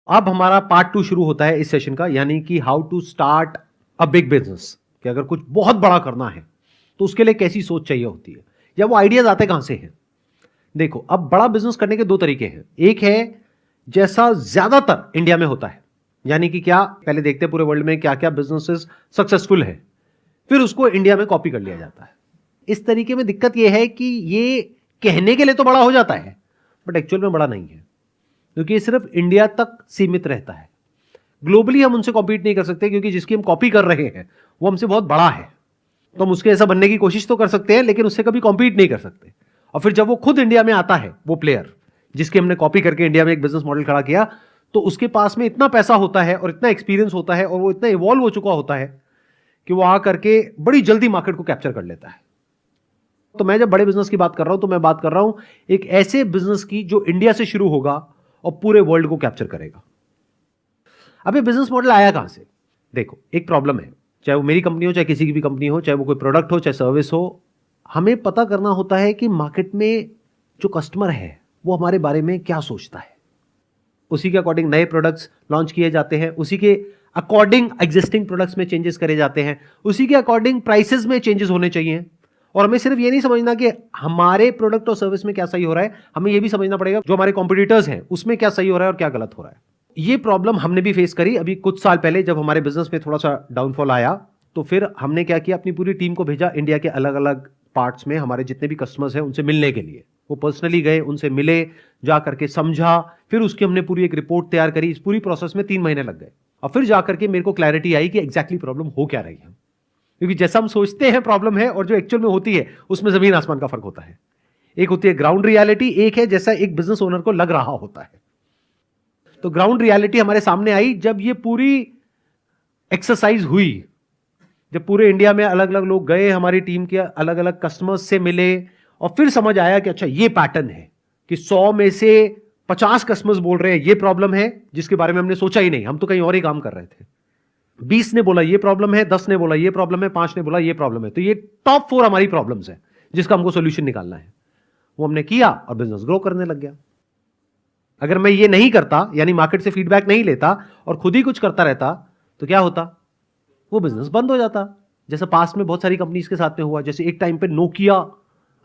अब हमारा पार्ट 2 शुरू होता है इस सेशन का, यानी कि how to start a big business. कि अगर कुछ बहुत बड़ा करना है तो उसके लिए कैसी सोच चाहिए होती है, या वो आइडियाज आते कहां से हैं। देखो, अब बड़ा बिजनेस करने के दो तरीके हैं। एक है जैसा ज्यादातर इंडिया में होता है, यानी कि क्या पहले देखते हैं पूरे वर्ल्ड में क्या क्या बिजनेसेस सक्सेसफुल है, फिर उसको इंडिया में कॉपी कर लिया जाता है। इस तरीके में दिक्कत यह है कि ये कहने के लिए तो बड़ा हो जाता है, बट एक्चुअल में बड़ा नहीं है, क्योंकि ये सिर्फ इंडिया तक सीमित रहता है। ग्लोबली हम उनसे कॉम्पीट नहीं कर सकते, क्योंकि जिसकी हम कॉपी कर रहे हैं वो हमसे बहुत बड़ा है। तो हम उसके ऐसा बनने की कोशिश तो कर सकते हैं, लेकिन उससे कभी कॉम्पीट नहीं कर सकते। और फिर जब वो खुद इंडिया में आता है, वो प्लेयर जिसकी हमने कॉपी करके इंडिया में एक बिजनेस मॉडल खड़ा किया, तो उसके पास में इतना पैसा होता है और इतना एक्सपीरियंस होता है और वो इतना इवॉल्व हो चुका होता है कि वो आ करके बड़ी जल्दी मार्केट को कैप्चर कर लेता है। तो मैं जब बड़े बिजनेस की बात कर रहा हूं तो मैं बात कर रहा हूं एक ऐसे बिजनेस की जो इंडिया से शुरू होगा और पूरे वर्ल्ड को कैप्चर करेगा। अब ये बिजनेस मॉडल आया कहां से? देखो, एक प्रॉब्लम है, चाहे वो मेरी कंपनी हो, चाहे किसी की भी कंपनी हो, चाहे वो कोई प्रोडक्ट हो, चाहे सर्विस हो, हमें पता करना होता है कि मार्केट में जो कस्टमर है वो हमारे बारे में क्या सोचता है। उसी के अकॉर्डिंग नए प्रोडक्ट्स लॉन्च किए जाते हैं, उसी के अकॉर्डिंग एग्जिस्टिंग प्रोडक्ट्स में चेंजेस करे जाते हैं, उसी के अकॉर्डिंग प्राइसेस में चेंजेस होने चाहिए। और हमें सिर्फ ये नहीं समझना कि हमारे प्रोडक्ट और सर्विस में क्या सही हो रहा है, हमें ये भी समझना पड़ेगा जो हमारे कॉम्पिटिटर्स हैं उसमें क्या सही हो रहा है और क्या गलत हो रहा है। ये प्रॉब्लम हमने भी फेस करी अभी कुछ साल पहले, जब हमारे बिजनेस में थोड़ा सा डाउनफॉल आया, तो फिर हमने क्या किया, अपनी पूरी टीम को भेजा इंडिया के अलग अलग पार्ट्स में हमारे जितने भी कस्टमर्स हैं उनसे मिलने के लिए। वो पर्सनली गए, उनसे मिले, जा करके समझा, फिर उसकी हमने पूरी एक रिपोर्ट तैयार करी। इस पूरी प्रोसेस में 3 महीने लग गए और फिर जा करके मेरे को क्लैरिटी आई कि एग्जैक्टली प्रॉब्लम हो क्या रही है। क्योंकि जैसा हम सोचते हैं प्रॉब्लम है और जो एक्चुअल में होती है उसमें जमीन आसमान का फर्क होता है। एक होती है ग्राउंड रियलिटी, एक है जैसा एक बिजनेस ओनर को लग रहा होता है। तो ग्राउंड रियलिटी हमारे सामने आई जब ये पूरी एक्सरसाइज हुई, जब पूरे इंडिया में अलग अलग लोग गए, हमारी टीम के अलग अलग कस्टमर्स से मिले, और फिर समझ आया कि अच्छा ये पैटर्न है कि 100 में से 50 कस्टमर्स बोल रहे हैं ये प्रॉब्लम है, जिसके बारे में हमने सोचा ही नहीं, हम तो कहीं और ही काम कर रहे थे। 20 ने बोला ये प्रॉब्लम है, 10 ने बोला ये प्रॉब्लम है, 5 ने बोला ये प्रॉब्लम है। तो ये टॉप 4 हमारी प्रॉब्लम्स है जिसका हमको सोल्यूशन निकालना है। वो हमने किया और बिजनेस ग्रो करने लग गया। अगर मैं ये नहीं करता, यानी मार्केट से फीडबैक नहीं लेता और खुद ही कुछ करता रहता, तो क्या होता, वो बिजनेस बंद हो जाता। जैसे पास्ट में बहुत सारी कंपनीज के साथ में हुआ। जैसे एक टाइम पे नोकिया,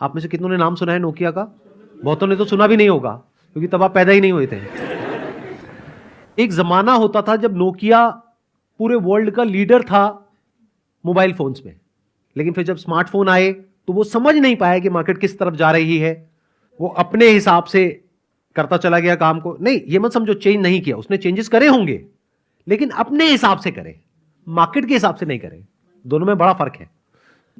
आप में से कितनों ने नाम सुना है नोकिया का? बहुतों ने तो सुना भी नहीं होगा, क्योंकि तब आप पैदा ही नहीं हुए थे। एक जमाना होता था जब नोकिया पूरे वर्ल्ड का लीडर था मोबाइल फोन्स में, लेकिन फिर जब स्मार्टफोन आए तो वो समझ नहीं पाया कि मार्केट किस तरफ जा रही है। वो अपने हिसाब से करता चला गया काम को। नहीं, ये मत समझो चेंज नहीं किया, उसने चेंजेस करे होंगे, लेकिन अपने हिसाब से करे, मार्केट के हिसाब से नहीं करे। दोनों में बड़ा फर्क है।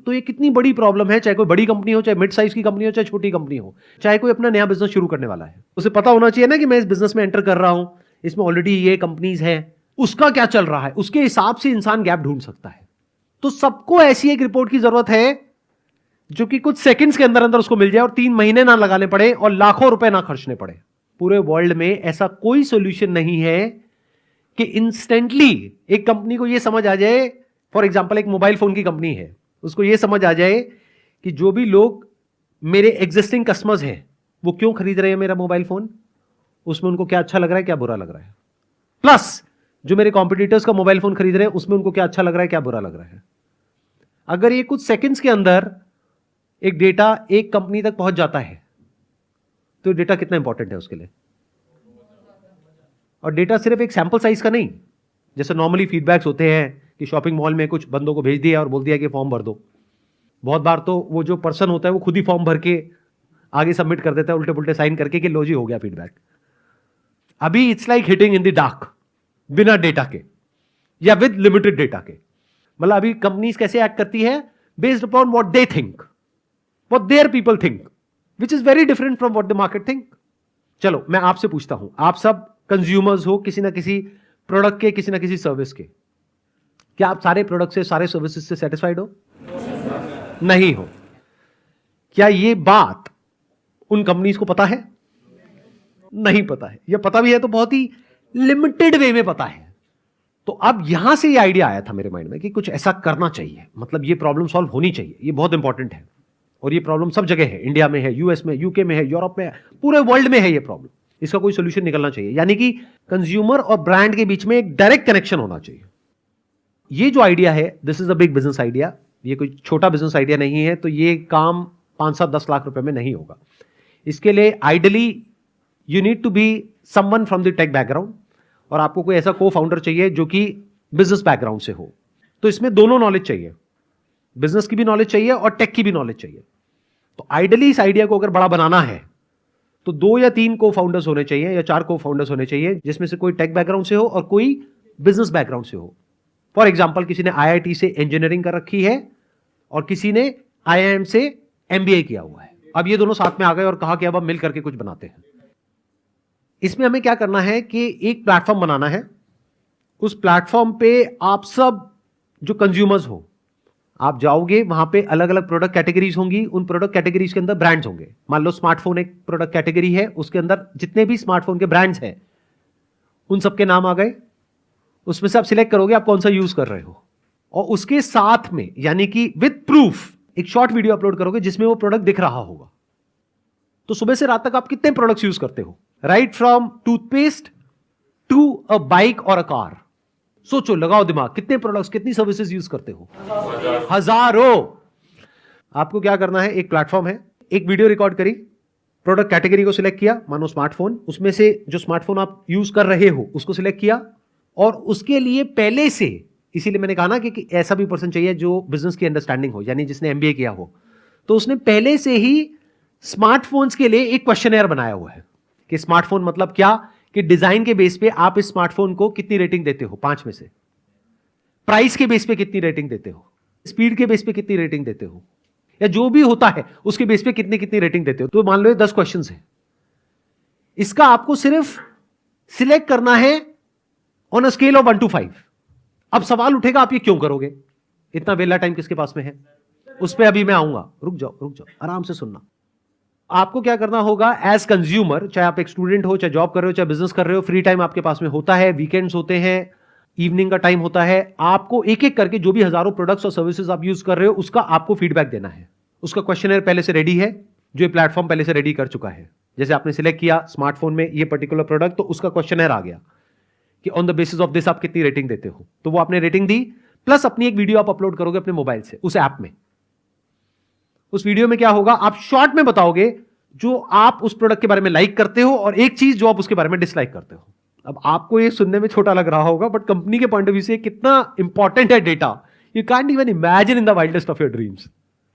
तो ये कितनी बड़ी प्रॉब्लम है, चाहे कोई बड़ी कंपनी हो, चाहे मिड साइज की कंपनी हो, चाहे छोटी कंपनी हो, चाहे कोई अपना नया बिजनेस शुरू करने वाला है, उसे पता होना चाहिए ना कि मैं इस बिजनेस में एंटर कर रहा हूं, इसमें ऑलरेडी ये कंपनीज हैं, उसका क्या चल रहा है, उसके हिसाब से इंसान गैप ढूंढ सकता है। तो सबको ऐसी एक रिपोर्ट की जरूरत है जो कि कुछ सेकंड्स के अंदर अंदर उसको मिल जाए और 3 महीने ना लगाने पड़े और लाखों रुपए ना खर्चने पड़े। पूरे वर्ल्ड में ऐसा कोई सोल्यूशन नहीं है कि इंस्टेंटली एक कंपनी को यह समझ आ जाए। फॉर एग्जांपल, एक मोबाइल फोन की कंपनी है, उसको यह समझ आ जाए कि जो भी लोग मेरे एग्जिस्टिंग कस्टमर्स हैं वो क्यों खरीद रहे हैं मेरा मोबाइल फोन, उसमें उनको क्या अच्छा लग रहा है, क्या बुरा लग रहा है, प्लस जो मेरे कॉम्पिटिटर्स का मोबाइल फोन खरीद रहे हैं उसमें उनको क्या अच्छा लग रहा है, क्या बुरा लग रहा है। अगर ये कुछ सेकंड्स के अंदर एक डेटा एक कंपनी तक पहुंच जाता है, तो डेटा कितना इंपॉर्टेंट है उसके लिए। और डेटा सिर्फ एक सैंपल साइज का नहीं, जैसे नॉर्मली फीडबैक्स होते हैं कि शॉपिंग मॉल में कुछ बंदों को भेज दिया और बोल दिया कि फॉर्म भर दो। बहुत बार तो वो जो पर्सन होता है वो खुद ही फॉर्म भर के आगे सबमिट कर देता है, उल्टे पुल्टे साइन करके कि लो जी हो गया फीडबैक। अभी it's like hitting in the dark, बिना डेटा के या विद लिमिटेड डेटा के। मतलब अभी कंपनीज कैसे एक्ट करती है, based upon what they think, what their people think, which is very different from what the market think. चलो मैं आपसे पूछता हूं, आप सब कंज्यूमर्स हो किसी ना किसी प्रोडक्ट के, किसी ना किसी सर्विस के। क्या आप सारे प्रोडक्ट से, सारे सर्विसेज से सेटिस्फाइड हो? नहीं हो। क्या ये बात उन कंपनीज को पता है? नहीं पता है, या पता भी है तो बहुत ही लिमिटेड वे में पता है। तो अब यहां से ये आइडिया आया था मेरे माइंड में कि कुछ ऐसा करना चाहिए, मतलब ये प्रॉब्लम सॉल्व होनी चाहिए, ये बहुत इंपॉर्टेंट है। और ये प्रॉब्लम सब जगह है, इंडिया में है, यूएस में, यूके में है, यूरोप में है, पूरे वर्ल्ड में है ये प्रॉब्लम। इसका कोई सोल्यूशन निकलना चाहिए, यानी कि कंज्यूमर और ब्रांड के बीच में एक डायरेक्ट कनेक्शन होना चाहिए। ये जो आइडिया है, this is a big business idea, ये कोई छोटा बिजनेस आइडिया नहीं है। तो ये काम 5-7-10 लाख रुपए में नहीं होगा। इसके लिए ideally you need to be someone from the tech background, और आपको कोई ऐसा को फाउंडर चाहिए जो कि बिजनेस बैकग्राउंड से हो। तो इसमें दोनों नॉलेज चाहिए, बिजनेस की भी नॉलेज चाहिए और टेक की भी नॉलेज चाहिए। तो आइडियली इस आइडिया को अगर बड़ा बनाना है तो 2 या 3 को फाउंडर्स होने चाहिए या 4 को फाउंडर्स होने चाहिए, जिसमें से कोई टेक बैकग्राउंड से हो और कोई बिजनेस बैकग्राउंड से हो। फॉर एग्जाम्पल, किसी ने IIT से इंजीनियरिंग कर रखी है और किसी ने IIM से MBA किया हुआ है। अब ये दोनों साथ में आ गए और कहा कि अब हम मिल करके कुछ बनाते हैं। इसमें हमें क्या करना है कि एक प्लेटफॉर्म बनाना है। उस प्लेटफॉर्म पे आप सब जो कंज्यूमर्स हो, आप जाओगे, वहां पे अलग अलग प्रोडक्ट कैटेगरीज होंगी, उन प्रोडक्ट कैटेगरीज के अंदर ब्रांड्स होंगे। मान लो स्मार्टफोन एक प्रोडक्ट कैटेगरी है, उसके अंदर जितने भी स्मार्टफोन के ब्रांड्स हैं उन सबके नाम आ गए। उसमें से आप सिलेक्ट करोगे आप कौन सा यूज कर रहे हो, और उसके साथ में यानी कि विद प्रूफ एक शॉर्ट वीडियो अपलोड करोगे जिसमें वो प्रोडक्ट दिख रहा होगा। तो सुबह से रात तक आप कितने प्रोडक्ट्स यूज करते हो, right from toothpaste to a bike और अ कार। सोचो, लगाओ दिमाग, कितने प्रोडक्ट्स, कितनी सर्विसेज यूज करते हो? हजारों। आपको क्या करना है, एक प्लेटफॉर्म है, एक वीडियो रिकॉर्ड करी, प्रोडक्ट कैटेगरी को सिलेक्ट किया, मानो स्मार्टफोन, उसमें से जो स्मार्टफोन आप यूज कर रहे हो उसको सिलेक्ट किया, और उसके लिए पहले से, इसीलिए मैंने कहा ना कि ऐसा भी पर्सन चाहिए जो बिजनेस की अंडरस्टैंडिंग हो, यानी जिसने MBA किया हो। तो उसने पहले से ही स्मार्टफोन्स के लिए एक क्वेश्चनर बनाया हुआ है कि स्मार्टफोन मतलब क्या, कि डिजाइन के बेस पे आप इस स्मार्टफोन को कितनी रेटिंग देते हो 5 में से, प्राइस के बेस पे कितनी रेटिंग देते हो, स्पीड के बेस पे कितनी रेटिंग देते हो, या जो भी होता है उसके बेस पे कितनी कितनी रेटिंग देते हो। तो मान लो ये 10 क्वेश्चंस हैं, इसका आपको सिर्फ सिलेक्ट करना है on a scale of 1 to 5। अब सवाल उठेगा आप ये क्यों करोगे, इतना वेला टाइम किसके पास में है, उस पर अभी मैं आऊंगा। रुक जाओ आराम से सुनना। आपको क्या करना होगा एज कंज्यूमर, चाहे आप एक स्टूडेंट हो, चाहे जॉब कर रहे हो, चाहे बिजनेस कर रहे हो, फ्री टाइम आपके पास में होता है, वीकेंड्स होते हैं, इवनिंग का टाइम होता है, आपको एक एक करके जो भी हजारों प्रोडक्ट्स और सर्विसेज आप यूज कर रहे हो उसका आपको फीडबैक देना है। उसका क्वेश्चनर पहले से रेडी है, जो ये प्लेटफॉर्म पहले से रेडी कर चुका है। जैसे आपने सिलेक्ट किया स्मार्टफोन में ये पर्टिकुलर प्रोडक्ट, तो उसका क्वेश्चनर आ गया कि on the basis of this आप कितनी रेटिंग देते हो। तो वो आपने रेटिंग दी, प्लस अपनी एक वीडियो आप अपलोड करोगे अपने मोबाइल से उस ऐप में। उस वीडियो में क्या होगा, आप शॉर्ट में बताओगे जो आप उस प्रोडक्ट के बारे में लाइक करते हो और एक चीज जो आप उसके बारे में डिसलाइक करते हो। अब आपको ये सुनने में छोटा लग रहा होगा, बट कंपनी के पॉइंट ऑफ व्यू से कितना इंपॉर्टेंट है data, you can't even imagine in the wildest of your dreams.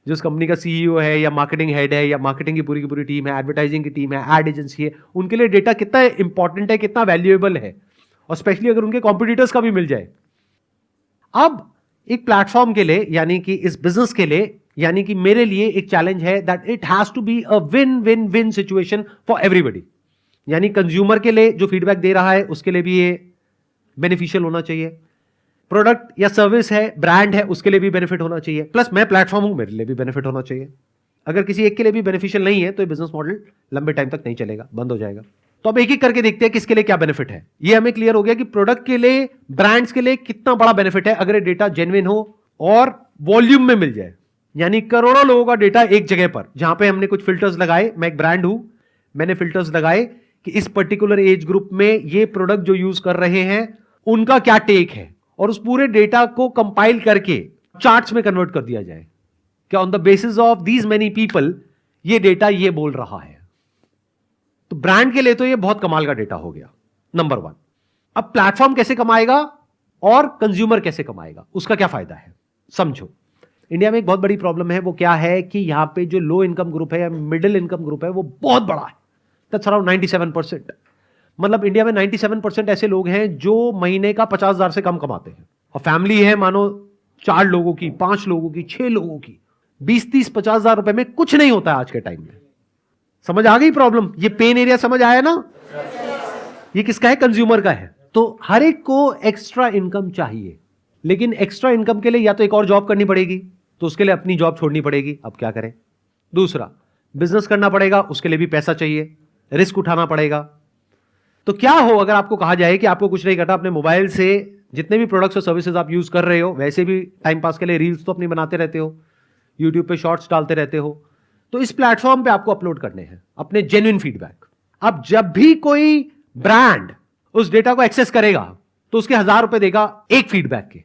जिस कंपनी का CEO है या मार्केटिंग हेड है या मार्केटिंग की पूरी टीम है, एडवर्टाइजिंग की टीम है, एड एजेंसी है, उनके लिए डेटा कितना इंपॉर्टेंट है, कितना वैल्यूएबल है, और स्पेशली अगर उनके कॉम्पिटिटर्स का भी मिल जाए। अब एक प्लेटफॉर्म के लिए, यानी कि इस बिजनेस के लिए, यानी कि मेरे लिए एक चैलेंज है that it has to be a win win win situation for everybody. यानी कंज्यूमर के लिए जो फीडबैक दे रहा है उसके लिए भी ये बेनिफिशियल होना चाहिए, प्रोडक्ट या सर्विस है, ब्रांड है, उसके लिए भी बेनिफिट होना चाहिए, प्लस मैं प्लेटफॉर्म हूं, मेरे लिए भी बेनिफिट होना चाहिए। अगर किसी एक के लिए भी बेनिफिशियल नहीं है तो ये बिजनेस मॉडल लंबे टाइम तक नहीं चलेगा, बंद हो जाएगा। तो अब एक एक करके देखते हैं किसके लिए क्या बेनिफिट है। ये हमें क्लियर हो गया कि प्रोडक्ट के लिए, ब्रांड्स के लिए कितना बड़ा बेनिफिट है अगर ये डेटा जेन्युइन हो और वॉल्यूम में मिल जाए, यानी करोड़ों लोगों का डेटा एक जगह पर, जहां पे हमने कुछ फिल्टर्स लगाए। मैं एक ब्रांड हूं, मैंने फिल्टर्स लगाए कि इस पर्टिकुलर एज ग्रुप में ये प्रोडक्ट जो यूज कर रहे हैं उनका क्या टेक है, और उस पूरे डेटा को कंपाइल करके चार्ट्स में कन्वर्ट कर दिया जाए क्या on the basis of these many people ये डेटा ये बोल रहा है। तो ब्रांड के लिए तो ये बहुत कमाल का डेटा हो गया, नंबर 1। अब प्लेटफॉर्म कैसे कमाएगा और कंज्यूमर कैसे कमाएगा, उसका क्या फायदा है, समझो। इंडिया में एक बहुत बड़ी प्रॉब्लम है, वो क्या है कि यहां पे जो लो इनकम ग्रुप है या मिडिल इनकम ग्रुप है वो बहुत बड़ा है, दैट्स अराउंड 97%। मतलब इंडिया में 97% ऐसे लोग हैं जो महीने का 50,000 से कम कमाते हैं, और फैमिली है मानो 4 लोगों की, 5 लोगों की, 6 लोगों की, 20-30-50,000 रुपए में कुछ नहीं होता है आज के टाइम में। समझ आ गई प्रॉब्लम, ये पेन एरिया समझ आया ना। ये किसका है, कंज्यूमर का है। तो हर एक को एक्स्ट्रा इनकम चाहिए, लेकिन एक्स्ट्रा इनकम के लिए या तो एक और जॉब करनी पड़ेगी, तो उसके लिए अपनी जॉब छोड़नी पड़ेगी। अब क्या करें, दूसरा बिजनेस करना पड़ेगा, उसके लिए भी पैसा चाहिए, रिस्क उठाना पड़ेगा। तो क्या हो अगर आपको कहा जाए कि आपको कुछ नहीं करना, अपने मोबाइल से जितने भी प्रोडक्ट्स और सर्विसेज आप यूज कर रहे हो, वैसे भी टाइम पास के लिए रील्स तो अपनी बनाते रहते हो, यूट्यूब पे शॉर्ट्स डालते रहते हो, तो इस प्लेटफॉर्म पे आपको अपलोड करने हैं अपने जेन्युइन फीडबैक। अब जब भी कोई ब्रांड उस डेटा को एक्सेस करेगा तो उसके 1000 रुपए देगा एक फीडबैक के।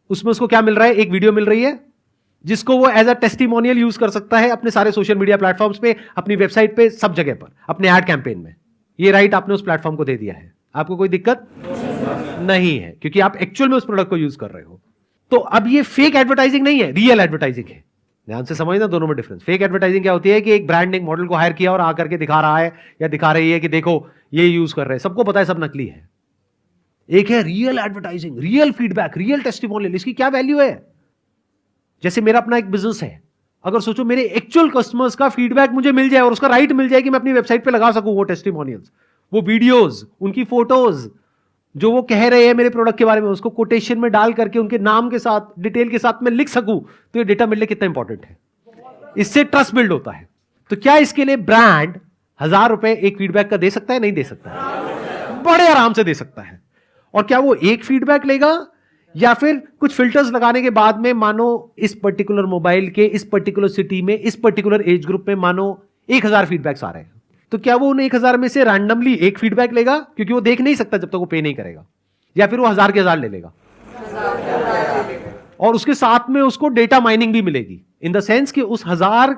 उसमें उसको क्या मिल रहा है? एक वीडियो मिल रही है जिसको वो एज अ टेस्टिमोनियल यूज कर सकता है अपने सारे सोशल मीडिया प्लेटफॉर्म्स पे, अपनी वेबसाइट पे, सब जगह पर, अपने एड कैंपेन में। ये राइट आपने उस प्लेटफॉर्म को दे दिया है। आपको कोई दिक्कत नहीं है क्योंकि आप एक्चुअल में उस प्रोडक्ट को यूज कर रहे हो। तो अब ये फेक एडवर्टाइजिंग नहीं है, रियल एडवर्टाइजिंग है। ध्यान से समझना दोनों में डिफरेंस। फेक एडवर्टाइजिंग क्या होती है कि एक ब्रांड ने एक मॉडल को हायर किया और आकर के दिखा रहा है या दिखा रही है कि देखो ये यूज कर रहे हैं, सबको पता है सब नकली है। एक है real advertising, real feedback, real testimonial. इसकी क्या वैल्यू है? जैसे मेरा अपना एक बिजनेस है, अगर सोचो मेरे एक्चुअल कस्टमर्स का फीडबैक मुझे मिल जाए और उसका राइट मिल जाए कि मैं अपनी वेबसाइट पे लगा सकूं वो टेस्टिमोनियल्स, वो वीडियोस, उनकी फोटोज, जो वो कह रहे हैं मेरे प्रोडक्ट के बारे में, उसको कोटेशन में डाल करके उनके नाम के साथ, डिटेल के साथ मैं लिख सकूं, तो ये डेटा मिलने कितना इंपॉर्टेंट है। इससे ट्रस्ट बिल्ड होता है। तो क्या इसके लिए ब्रांड 1000 रुपए एक फीडबैक का दे सकता है? नहीं दे सकता है, बड़े आराम से दे सकता है। और क्या वो एक फीडबैक लेगा या फिर कुछ फिल्टर्स लगाने के बाद में, मानो इस पर्टिकुलर मोबाइल के इस पर्टिकुलर सिटी में इस पर्टिकुलर एज ग्रुप में मानो 1000 फीडबैक्स आ रहे हैं, तो क्या वो उन 1000 में से रैंडमली एक फीडबैक लेगा? क्योंकि वो देख नहीं सकता जब तक वो पे नहीं करेगा। या फिर वो 1000 के 1000 ले लेगा और उसके साथ में उसको डेटा माइनिंग भी मिलेगी, इन द सेंस कि उस 1000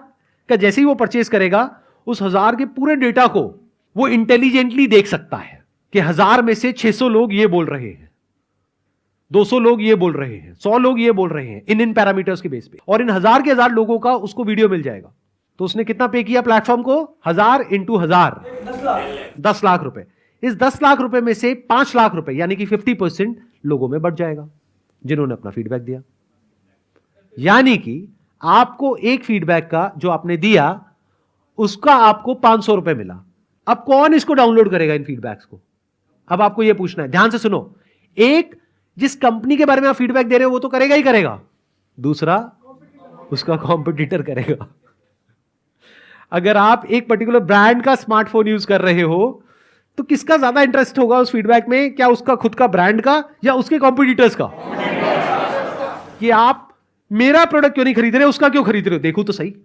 का जैसे ही वो परचेज करेगा उस 1000 के पूरे डेटा को वो इंटेलिजेंटली देख सकता है कि 1000 में से 600 लोग ये बोल रहे हैं, 200 लोग ये बोल रहे हैं, 100 लोग ये बोल रहे हैं, इन पैरामीटर्स के बेस पे, और इन 1000 के 1000 लोगों का उसको वीडियो मिल जाएगा। तो उसने कितना पे किया प्लेटफॉर्म को? 1000 इंटू 1000, 10 लाख रुपए। इस 10 लाख रुपए में से 5 लाख रुपए यानी कि 50% लोगों में बढ़ जाएगा जिन्होंने अपना फीडबैक दिया। यानी कि आपको एक फीडबैक का जो आपने दिया उसका आपको 500 रुपए मिला। अब कौन इसको डाउनलोड करेगा इन फीडबैक्स को? अब आपको यह पूछना है, ध्यान से सुनो। एक, जिस कंपनी के बारे में आप फीडबैक दे रहे हो वो तो करेगा ही करेगा, दूसरा उसका कॉम्पिटिटर करेगा। अगर आप एक पर्टिकुलर ब्रांड का स्मार्टफोन यूज कर रहे हो तो किसका ज्यादा इंटरेस्ट होगा उस फीडबैक में? क्या उसका खुद का ब्रांड का या उसके कॉम्पिटिटर्स का? कि आप मेरा प्रोडक्ट क्यों नहीं खरीद रहे, उसका क्यों खरीद रहे हो, देखो तो सही।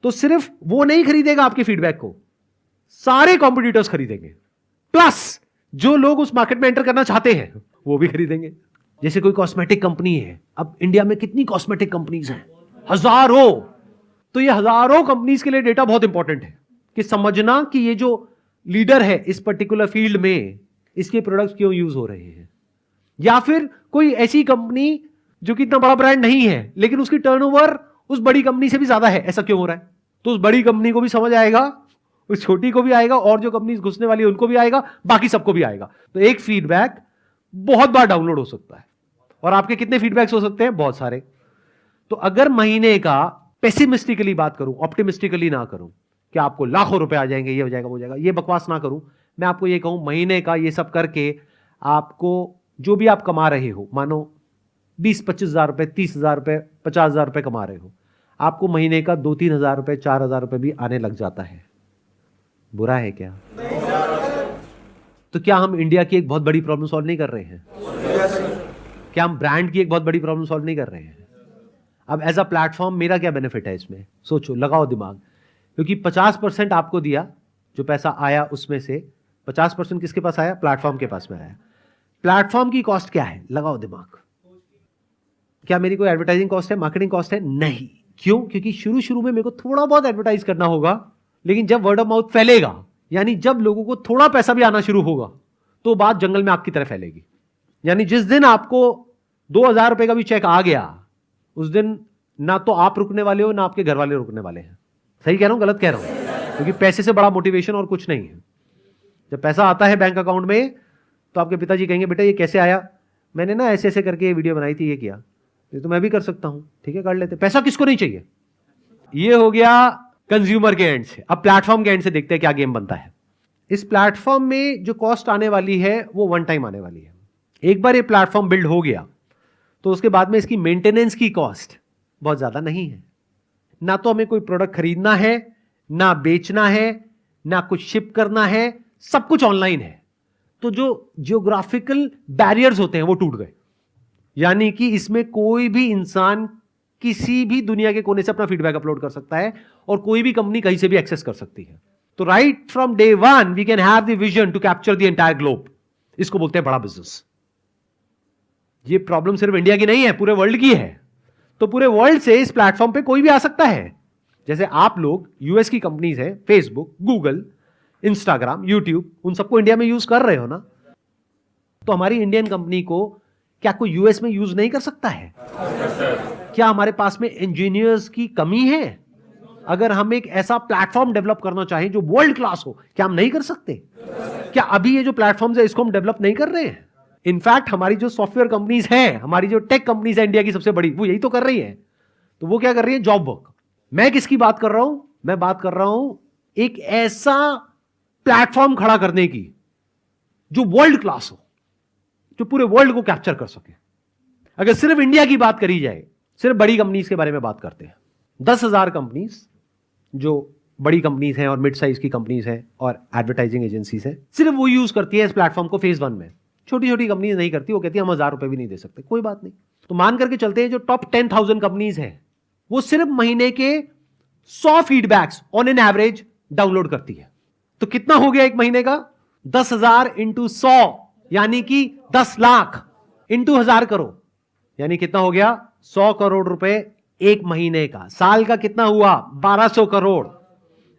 तो सिर्फ वो नहीं खरीदेगा आपके फीडबैक को, सारे कॉम्पिटिटर्स खरीदेंगे, प्लस जो लोग उस मार्केट में एंटर करना चाहते हैं वो भी खरीदेंगे। जैसे कोई कॉस्मेटिक कंपनी है, अब इंडिया में कितनी कॉस्मेटिक कंपनीज हैं? हजारों। तो ये हजारों कंपनीज के लिए डेटा बहुत इंपॉर्टेंट है कि समझना कि ये जो लीडर है इस पर्टिकुलर फील्ड में इसके प्रोडक्ट्स क्यों यूज हो रहे हैं। या फिर कोई ऐसी कंपनी जो कि इतना बड़ा ब्रांड नहीं है लेकिन उसकी टर्नओवर उस बड़ी कंपनी से भी ज्यादा है, ऐसा क्यों हो रहा है? तो उस बड़ी कंपनी को भी समझ आएगा, उस छोटी को भी आएगा, और जो कंपनी घुसने वाली है उनको भी आएगा, बाकी सबको भी आएगा। तो एक फीडबैक बहुत बार डाउनलोड हो सकता है। और आपके कितने फीडबैक्स हो सकते हैं? बहुत सारे। तो अगर महीने का, पेसिमिस्टिकली बात करूं, ऑप्टिमिस्टिकली ना करूं कि आपको लाखों रुपए आ जाएंगे, ये हो जाएगा, वो हो जाएगा, ये बकवास ना करूं, मैं आपको ये कहूं महीने का ये सब करके आपको जो भी आप कमा रहे हो, मानो 20-25 हजार रुपए, 30 हजार रुपए, 50 हजार रुपए कमा रहे हो, आपको महीने का 2-3 हजार रुपए, 4 हजार रुपए भी आने लग जाता है। बुरा है क्या? तो क्या हम इंडिया की एक बहुत बड़ी प्रॉब्लम सॉल्व नहीं कर रहे हैं? क्या हम ब्रांड की एक बहुत बड़ी प्रॉब्लम सॉल्व नहीं कर रहे हैं? अब एज अ प्लेटफॉर्म मेरा क्या बेनिफिट है इसमें? सोचो, लगाओ दिमाग। क्योंकि 50% आपको दिया, जो पैसा आया उसमें से 50% किसके पास आया? प्लेटफॉर्म के पास में आया। प्लेटफॉर्म की कॉस्ट क्या है? लगाओ दिमाग। क्या मेरी कोई एडवर्टाइजिंग कॉस्ट है, मार्केटिंग कॉस्ट है? नहीं। क्यों? क्योंकि शुरू शुरू में मेरे को थोड़ा बहुत एडवर्टाइज करना होगा, लेकिन जब वर्ड ऑफ माउथ फैलेगा, यानी जब लोगों को थोड़ा पैसा भी आना शुरू होगा, तो बात जंगल में आग की तरह फैलेगी। यानी जिस दिन आपको 2000 रुपए का भी चेक आ गया, उस दिन ना तो आप रुकने वाले हो, ना आपके घर वाले रुकने वाले हैं। सही कह रहा हूं, गलत कह रहा हूं? क्योंकि पैसे से बड़ा मोटिवेशन और कुछ नहीं है। जब पैसा आता है बैंक अकाउंट में तो आपके पिताजी कहेंगे, बेटा ये कैसे आया? मैंने ना ऐसे ऐसे करके वीडियो बनाई थी, ये किया, ये तो मैं भी कर सकता हूं, ठीक है कर लेते। पैसा किसको नहीं चाहिए? ये हो गया कंज्यूमर के एंड से। अब प्लेटफॉर्म के एंड से देखते हैं क्या गेम बनता है। इस प्लेटफॉर्म में जो कॉस्ट आने वाली है वो वन टाइम आने वाली है। एक बार ये प्लेटफॉर्म बिल्ड हो गया तो उसके बाद में इसकी मेंटेनेंस की कॉस्ट बहुत ज्यादा नहीं है। ना तो हमें कोई प्रोडक्ट खरीदना है, ना बेचना है, ना कुछ शिप करना है, सब कुछ ऑनलाइन है। तो जो जियोग्राफिकल बैरियर्स होते हैं वो टूट गए। यानी कि इसमें कोई भी इंसान किसी भी दुनिया के कोने से अपना फीडबैक अपलोड कर सकता है और कोई भी कंपनी कहीं से भी एक्सेस कर सकती है। तो right from day one we can have the vision to capture the entire globe. इसको बोलते हैं बड़ा बिजनेस। ये प्रॉब्लम सिर्फ इंडिया की नहीं है, पूरे वर्ल्ड की है। तो पूरे वर्ल्ड से इस प्लेटफॉर्म पे कोई भी आ सकता है। जैसे आप लोग यूएस की कंपनीज है, फेसबुक, गूगल, इंस्टाग्राम, यूट्यूब, उन सबको इंडिया में यूज कर रहे हो ना, तो हमारी इंडियन कंपनी को क्या कोई यूएस में यूज नहीं कर सकता है? क्या हमारे पास में इंजीनियर्स की कमी है? अगर हम एक ऐसा प्लेटफॉर्म डेवलप करना चाहें जो वर्ल्ड क्लास हो, क्या हम नहीं कर सकते? क्या अभी ये जो प्लेटफॉर्म्स है इसको हम डेवलप नहीं कर रहे हैं? इनफैक्ट हमारी जो सॉफ्टवेयर कंपनीज हैं, हमारी जो टेक कंपनीज है इंडिया की सबसे बड़ी, वो यही तो कर रही है। तो वो क्या कर रही है? Job work. मैं किसकी बात कर रहा हूं? मैं बात कर रहा हूं एक ऐसा प्लेटफॉर्म खड़ा करने की जो वर्ल्ड क्लास हो, जो पूरे वर्ल्ड को कैप्चर कर सके। अगर सिर्फ इंडिया की बात करी जाए, सिर्फ बड़ी कंपनीज के बारे में बात करते हैं, 10,000 कंपनीज जो बड़ी कंपनीज हैं और मिड साइज की कंपनीज हैं और एडवर्टाइजिंग एजेंसीज हैं, सिर्फ वो यूज करती है इस प्लेटफॉर्म को फेज 1 में। छोटी छोटी कंपनीज नहीं करती, वो कहती है हम 1,000 रुपए भी नहीं दे सकते। कोई बात नहीं, तो मान करके चलते हैं जो टॉप 10,000 कंपनीज हैं वो सिर्फ महीने के 100 feedbacks on an average download करती है। तो कितना हो गया एक महीने का? 10,000 इंटू 100 यानी कि 10 लाख इंटू 1,000 करोड़, यानी कितना हो गया? 100 करोड़ रुपए एक महीने का। साल का कितना हुआ? 1200 करोड़।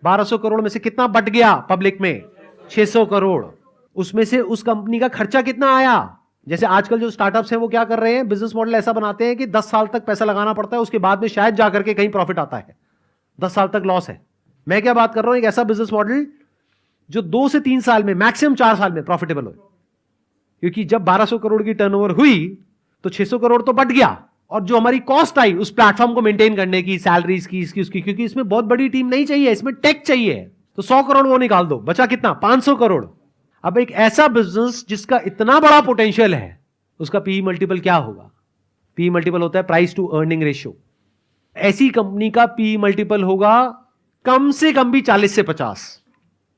1200 करोड़ में से कितना बट गया पब्लिक में? 600 करोड़। उसमें से उस कंपनी का खर्चा कितना आया? जैसे आजकल जो स्टार्टअप्स हैं वो क्या कर रहे हैं, बिजनेस मॉडल ऐसा बनाते हैं कि 10 साल तक पैसा लगाना पड़ता है, उसके बाद में शायद जाकर के कहीं प्रॉफिट आता है। 10 साल तक लॉस है। मैं क्या बात कर रहा हूं, एक ऐसा बिजनेस मॉडल जो 2 से 3 साल में, मैक्सिमम 4 साल में प्रॉफिटेबल हो। क्योंकि जब 1200 करोड़ की टर्नओवर हुई तो 600 करोड़ तो बट गया, और जो हमारी कॉस्ट आई उस प्लेटफॉर्म को मेंटेन करने की, सैलरीज की, इसकी उसकी, क्योंकि इसमें बहुत बड़ी टीम नहीं चाहिए, इसमें टेक चाहिए, तो 100 करोड़ वो निकाल दो, बचा कितना? 500 करोड़। अब एक ऐसा बिजनेस जिसका इतना बड़ा पोटेंशियल है, उसका पीई मल्टीपल क्या होगा? पीई मल्टीपल होता है प्राइस टू अर्निंग रेशियो। ऐसी कंपनी का पीई मल्टीपल होगा कम से कम भी 40 से 50।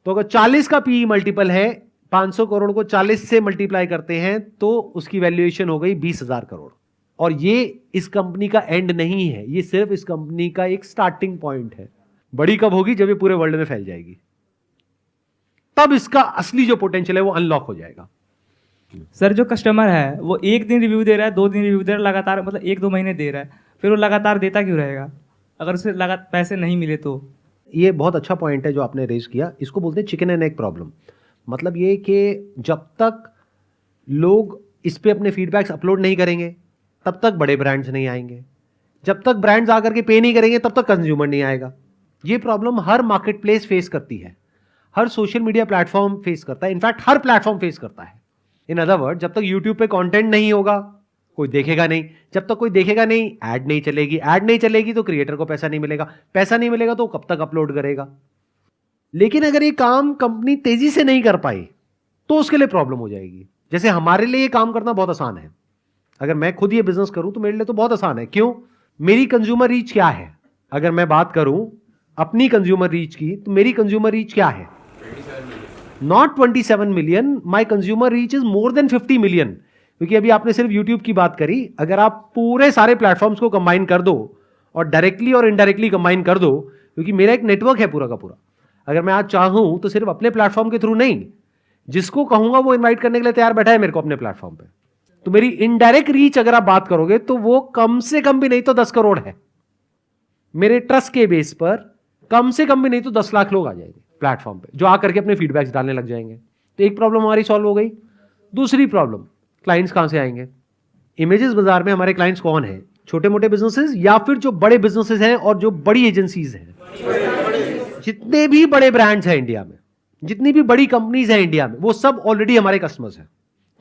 तो अगर 40 का पीई मल्टीपल है, 500 करोड़ को 40 से मल्टीप्लाई करते हैं तो उसकी वैल्यूएशन हो गई 20,000 करोड़। और ये इस कंपनी का एंड नहीं है, ये सिर्फ इस कंपनी का एक स्टार्टिंग पॉइंट है। बड़ी कब होगी? जब ये पूरे वर्ल्ड में फैल जाएगी, तब इसका असली जो पोटेंशियल है वो अनलॉक हो जाएगा। सर जो कस्टमर है वो 1 दिन रिव्यू दे रहा है, 2 दिन रिव्यू दे रहा है, लगातार मतलब 1-2 महीने दे रहा है, फिर वो लगातार देता क्यों रहेगा अगर उसे लगातार पैसे नहीं मिले तो? ये बहुत अच्छा पॉइंट है जो आपने रेज किया। इसको बोलते हैं चिकन एंड एग प्रॉब्लम। मतलब ये कि जब तक लोग इस पे अपने फीडबैक्स अपलोड नहीं करेंगे तब तक बड़े ब्रांड्स नहीं आएंगे, जब तक ब्रांड्स आकर के पे नहीं करेंगे तब तक कंज्यूमर नहीं आएगा। ये प्रॉब्लम हर मार्केट प्लेस फेस करती है, हर सोशल मीडिया प्लेटफॉर्म फेस करता है, इनफैक्ट हर प्लेटफॉर्म फेस करता है। इन अदर वर्ड, जब तक यूट्यूब पे कंटेंट नहीं होगा कोई देखेगा नहीं, जब तक कोई देखेगा नहीं ऐड नहीं चलेगी, ऐड नहीं चलेगी तो क्रिएटर को पैसा नहीं मिलेगा, पैसा नहीं मिलेगा तो कब तक अपलोड करेगा। लेकिन अगर ये काम कंपनी तेजी से नहीं कर पाई तो उसके लिए प्रॉब्लम हो जाएगी। जैसे हमारे लिए ये काम करना बहुत आसान है, अगर मैं खुद ये बिजनेस करूं तो मेरे लिए तो बहुत आसान है। क्यों? मेरी कंज्यूमर रीच क्या है? अगर मैं बात करूं अपनी कंज्यूमर रीच की, तो मेरी कंज्यूमर रीच क्या है? Not 27 million, my consumer reach is more than 50 million. क्योंकि अभी आपने सिर्फ यूट्यूब की बात करी, अगर आप पूरे सारे प्लेटफॉर्म्स को कंबाइन कर दो और डायरेक्टली और इनडायरेक्टली कंबाइन कर दो, क्योंकि मेरा एक नेटवर्क है पूरा का पूरा, अगर मैं आज चाहूं तो सिर्फ अपने प्लेटफॉर्म के थ्रू नहीं, जिसको कहूंगा वो इन्वाइट करने के लिए तैयार बैठा है मेरे को अपने प्लेटफॉर्म पे, तो मेरी इनडायरेक्ट रीच अगर आप बात करोगे तो वो कम से कम भी नहीं तो 10 करोड़ है। मेरे ट्रस्ट के बेस पर कम से कम भी नहीं तो 10 लाख लोग आ जाएंगे प्लेटफॉर्म पे, जो आकर के अपने फीडबैक्स डालने लग जाएंगे। तो एक प्रॉब्लम हमारी सॉल्व हो गई। दूसरी प्रॉब्लम, क्लाइंट्स कहां से आएंगे? इमेजेस बाजार में हमारे क्लाइंट्स कौन हैं? छोटे मोटे बिजनेसेस या फिर जो बड़े बिजनेसेस हैं और जो बड़ी एजेंसीज हैं। जितने भी बड़े ब्रांड्स हैं इंडिया में, जितनी भी बड़ी कंपनीज हैं इंडिया में, वो सब ऑलरेडी हमारे कस्टमर्स हैं।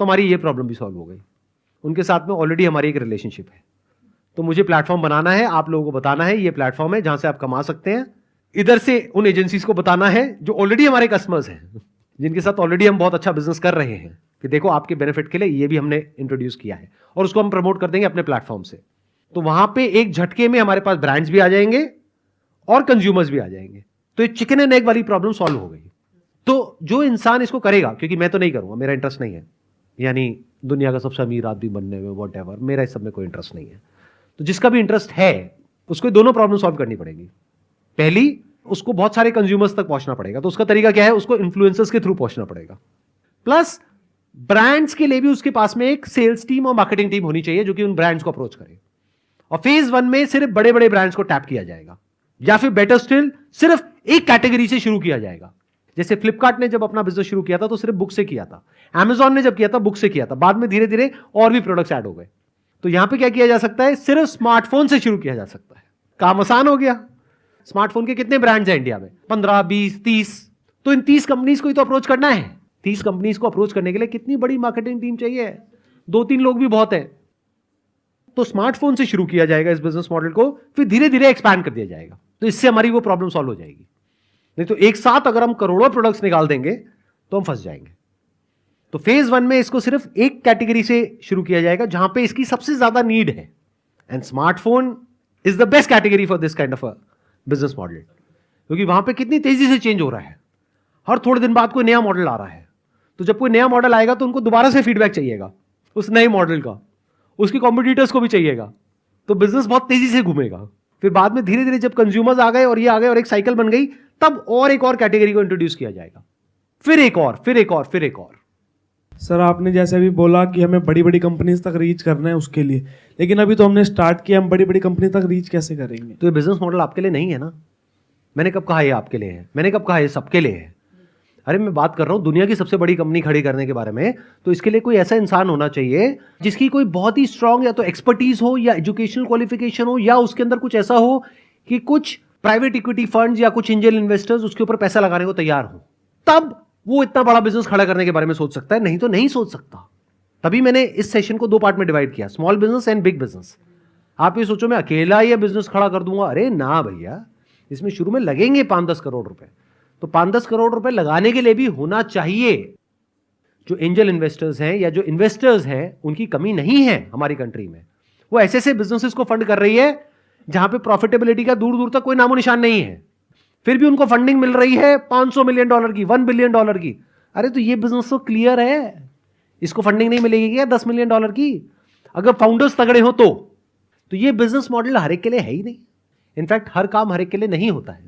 तो हमारी ये प्रॉब्लम भी सॉल्व हो गई। उनके साथ में ऑलरेडी हमारी एक रिलेशनशिप है। तो मुझे प्लेटफॉर्म बनाना है, आप लोगों को बताना है ये प्लेटफॉर्म है जहां से आप कमा सकते हैं। इधर से उन एजेंसीज को बताना है जो ऑलरेडी हमारे कस्टमर्स हैं, जिनके साथ ऑलरेडी हम बहुत अच्छा बिजनेस कर रहे हैं, कि देखो आपके बेनिफिट के लिए ये भी हमने इंट्रोड्यूस किया है, और उसको हम प्रमोट कर देंगे अपने प्लेटफॉर्म से। तो वहां पे एक झटके में हमारे पास ब्रांड्स भी आ जाएंगे और कंज्यूमर्स भी आ जाएंगे। तो ये चिकन एंड एग वाली प्रॉब्लम सॉल्व हो गई। तो जो इंसान इसको करेगा, क्योंकि मैं तो नहीं करूंगा, मेरा इंटरेस्ट नहीं है, यानी दुनिया का सबसे अमीर आदमी बनने में, वॉट मेरा इस सब में कोई इंटरेस्ट नहीं है। तो जिसका भी इंटरेस्ट है उसको दोनों प्रॉब्लम सॉल्व करनी पड़ेगी। पहली, उसको बहुत सारे कंज्यूमर्स तक पहुंचना पड़ेगा। तो उसका तरीका क्या है, उसको इन्फ्लुएंसर्स के थ्रू पहुंचना पड़ेगा। प्लस ब्रांड्स के लिए भी उसके पास में एक सेल्स टीम और मार्केटिंग टीम होनी चाहिए जो कि उन ब्रांड्स को अप्रोच करे। और फेज 1 में सिर्फ बड़े बड़े ब्रांड्स को टैप किया जाएगा, या फिर बेटर स्टिल सिर्फ एक कैटेगरी से शुरू किया जाएगा। जैसे फ्लिपकार्ट ने जब अपना बिजनेस शुरू किया था तो सिर्फ बुक से किया था, Amazon ने जब किया था बुक से किया था, बाद में धीरे धीरे और भी प्रोडक्ट्स ऐड हो गए। तो यहां पे क्या किया जा सकता है, सिर्फ स्मार्टफोन से शुरू किया जा सकता है। काम आसान हो गया। स्मार्टफोन के कितने ब्रांड्स हैं इंडिया में, 15, 20, 30। तो इन 30 कंपनीज को ही तो अप्रोच करना है। 30 कंपनीज को अप्रोच करने के लिए कितनी बड़ी मार्केटिंग टीम चाहिए, 2-3 लोग भी बहुत है। तो स्मार्टफोन से शुरू किया जाएगा इस बिजनेस मॉडल को, फिर धीरे धीरे एक्सपैंड कर दिया जाएगा। तो इससे हमारी वो प्रॉब्लम सॉल्व हो जाएगी। नहीं तो एक साथ अगर हम करोड़ों प्रोडक्ट्स निकाल देंगे तो हम फंस जाएंगे। तो फेज 1 में इसको सिर्फ एक कैटेगरी से शुरू किया जाएगा जहां पे इसकी सबसे ज्यादा नीड है। And smartphone is the best category for this kind of a business model, क्योंकि वहां पे कितनी तेजी से चेंज हो रहा है। हर थोड़े दिन बाद कोई नया मॉडल आ रहा है। तो जब कोई नया मॉडल आएगा तो उनको दोबारा से फीडबैक चाहिएगा उस नए मॉडल का, उसके कॉम्पिटिटर्स को भी चाहिएगा। तो बिजनेस बहुत तेजी से घूमेगा। फिर बाद में धीरे धीरे जब कंज्यूमर्स आ गए और ये आ गए और एक साइकिल बन गई, तब और एक और कैटेगरी को इंट्रोड्यूस किया जाएगा, फिर एक और, फिर एक और, फिर एक और। सर आपने जैसे अभी बोला कि हमें बड़ी बड़ी कंपनीज तक रीच करना है उसके लिए, लेकिन अभी तो हमने स्टार्ट किया, हम बड़ी बड़ी कंपनी तक रीच कैसे करेंगे? तो ये बिजनेस मॉडल आपके लिए नहीं है ना। मैंने कब कहा ये आपके लिए है, मैंने कब कहा ये सबके लिए है। अरे मैं बात कर रहा हूं दुनिया की सबसे बड़ी कंपनी खड़ी करने के बारे में। तो इसके लिए कोई ऐसा इंसान होना चाहिए जिसकी कोई बहुत ही स्ट्रांग या तो एक्सपर्टीज हो, या एजुकेशनल क्वालिफिकेशन हो, या उसके अंदर कुछ ऐसा हो कि कुछ प्राइवेट इक्विटी फंड्स या कुछ एंजल इन्वेस्टर्स उसके ऊपर पैसा लगाने को तैयार हो। तब वो इतना बड़ा बिजनेस खड़ा करने के बारे में सोच सकता है, नहीं तो नहीं सोच सकता। तभी मैंने इस सेशन को 2 पार्ट में डिवाइड किया, small business and big business. आप ये सोचो मैं अकेला ये बिजनेस खड़ा कर दूंगा, अरे ना भैया, इसमें शुरू में लगेंगे 5-10 करोड़ रुपए। तो 5-10 करोड़ रुपए लगाने के लिए भी होना चाहिए। जो एंजल इन्वेस्टर्स हैं या जो इन्वेस्टर्स हैं उनकी कमी नहीं है हमारी कंट्री में। वो ऐसे ऐसे बिजनेसेस को फंड कर रही है जहां पे प्रॉफिटेबिलिटी का दूर दूर तक कोई नामो निशान नहीं है, फिर भी उनको फंडिंग मिल रही है $500 मिलियन की, $1 बिलियन की। अरे तो ये बिजनेस तो क्लियर है, इसको फंडिंग नहीं मिलेगी क्या $10 मिलियन की? अगर फाउंडर्स तगड़े हो तो ये बिजनेस मॉडल हर एक के लिए है ही नहीं। इनफैक्ट हर काम हर एक के लिए नहीं होता है।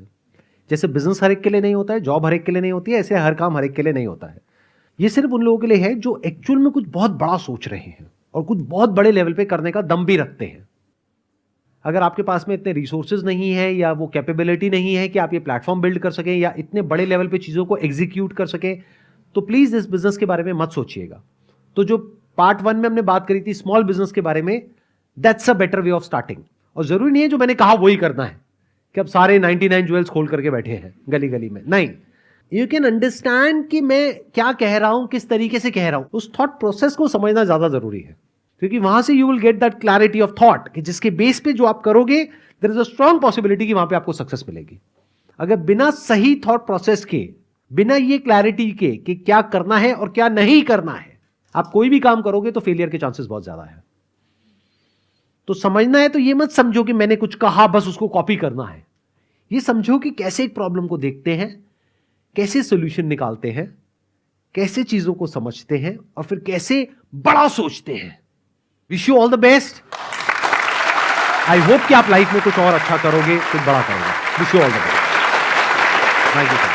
जैसे बिजनेस हर एक के लिए नहीं होता है, जॉब हर एक के लिए नहीं होती है, ऐसे हर काम हर एक के लिए नहीं होता है। ये सिर्फ उन लोगों के लिए है जो एक्चुअल में कुछ बहुत बड़ा सोच रहे हैं और कुछ बहुत बड़े लेवल पे करने का दम भी रखते हैं। अगर आपके पास में इतने रिसोर्सेज नहीं है या वो कैपेबिलिटी नहीं है कि आप ये प्लेटफॉर्म बिल्ड कर सकें या इतने बड़े लेवल पे चीज़ों को एग्जीक्यूट कर सकें, तो प्लीज़ इस बिजनेस के बारे में मत सोचिएगा। तो जो पार्ट 1 में हमने बात करी थी स्मॉल बिजनेस के बारे में, that's a better way of starting. और जरूरी नहीं है जो मैंने कहा वही करना है कि अब सारे 99 ज्वेल्स खोल करके बैठे हैं गली गली में, नहीं। यू कैन अंडरस्टैंड कि मैं क्या कह रहा हूं, किस तरीके से कह रहा हूं। उस थॉट प्रोसेस को समझना ज्यादा जरूरी है, क्योंकि वहां से you will get that clarity of thought कि जिसके बेस पे जो आप करोगे there is a strong possibility कि वहां पे आपको सक्सेस मिलेगी। अगर बिना सही थॉट प्रोसेस के, बिना ये क्लैरिटी के कि क्या करना है और क्या नहीं करना है, आप कोई भी काम करोगे तो फेलियर के चांसेस बहुत ज्यादा है। तो समझना है तो ये मत समझो कि मैंने कुछ कहा बस उसको कॉपी करना है। ये समझो कि कैसे एक प्रॉब्लम को देखते हैं, कैसे सॉल्यूशन निकालते हैं, कैसे चीजों को समझते हैं और फिर कैसे बड़ा सोचते हैं। Wish you all the best. I hope कि आप लाइफ में कुछ और अच्छा करोगे, कुछ बड़ा करोगे। Wish you all the best. Thank you.